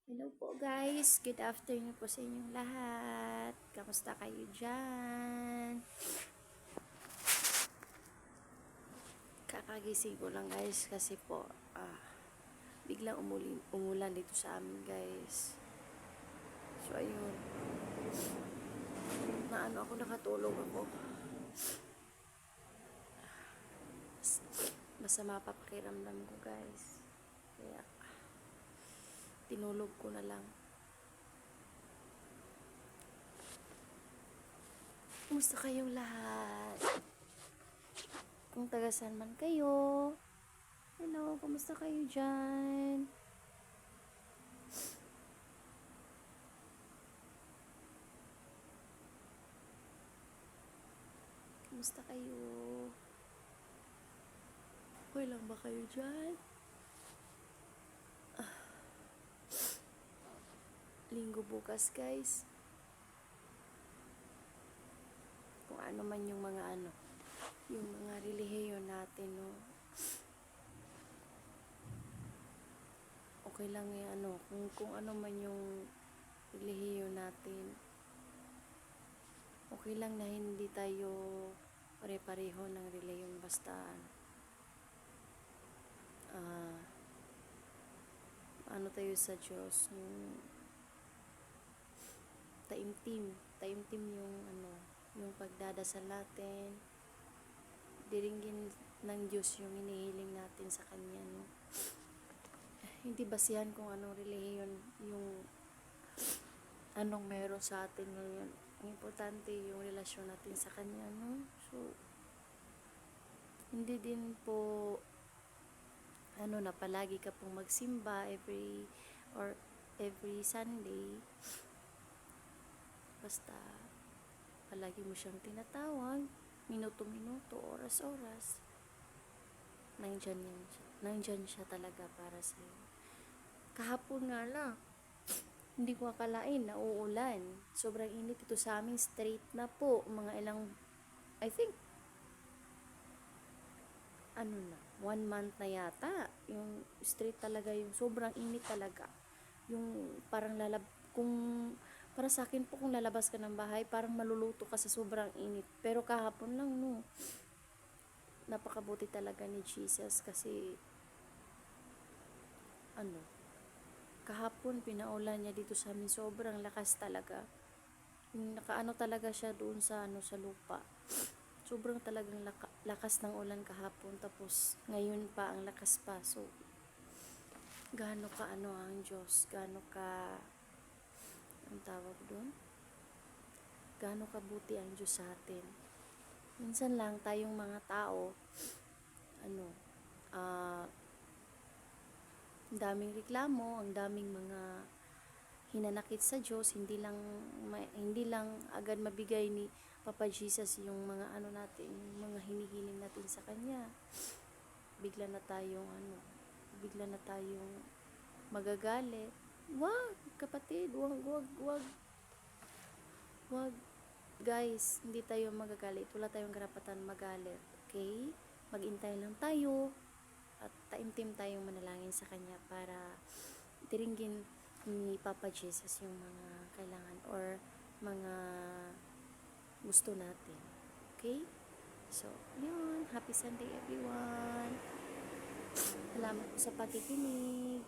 Hello po guys, good afternoon po sa inyong lahat. Kamusta kayo dyan? Kakagising ko lang guys kasi po biglang umulan dito sa amin guys. So ayun, ako nakatulog ako. Masama pa pakiramdam ko guys. Kaya tinulog ko na lang. Kumusta kayong lahat? Kung tagasan man kayo, hello, kumusta kayo dyan? Kumusta kayo? Okay lang ba kayo dyan? Linggo bukas guys. Kung ano man yung mga yung mga relihiyon natin, no? Okay lang kung ano man yung relihiyon natin. Okay lang na hindi tayo pare-pareho ng relihiyon, basta tayo sa Diyos, yung taimtim yung pagdadasal natin, diringgin ng Diyos yung hinihiling natin sa Kanya, no? Hindi basihan kung anong relihiyon yung anong meron sa atin ngayon. Ang importante yung relasyon natin sa Kanya, no? So hindi din po na palagi ka pong magsimba every Sunday. Basta palagi mo siyang tinatawag, minuto-minuto, oras-oras. Nandyan siya talaga para sa'yo. Kahapon nga lang, hindi ko akalain na uulan. Sobrang init ito sa amin, straight na po. Mga ilang, I think, 1 month na yata. Yung straight talaga, yung sobrang init talaga. Yung parang kung para sa akin po, kung lalabas ka ng bahay, parang maluluto ka sa sobrang init. Pero kahapon lang, no, napakabuti talaga ni Jesus kasi kahapon pinaulan niya dito sa amin, sobrang lakas talaga. Yung nakaano talaga siya doon sa sa lupa. Sobrang talagang lakas ng ulan kahapon, tapos ngayon pa ang lakas pa. So gaano ka ang Diyos, gaano ka ang tawag doon, gaano kabuti ang Diyos sa atin. Minsan lang tayong mga tao ang daming reklamo, ang daming mga hinanakit sa Diyos, hindi lang agad mabigay ni Papa Jesus yung mga natin, yung mga hinihiling natin sa Kanya. Bigla na tayong magagalit. Wag, kapatid, wag guys, hindi tayo magagalit. Wala tayong karapatan magalit, okay? Maghintay lang tayo at taimtim tayong manalangin sa Kanya para tiringgin ni Papa Jesus yung mga kailangan or mga gusto natin. Okay? So, yun. Happy Sunday everyone. Salamat po sa pakikinig.